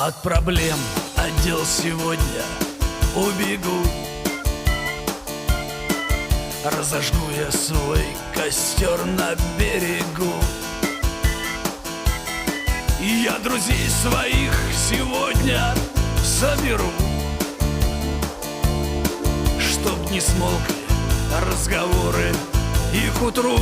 От проблем отдел сегодня убегу. Разожгу я свой костер на берегу. И я друзей своих сегодня соберу, чтоб не смолкли разговоры и к утру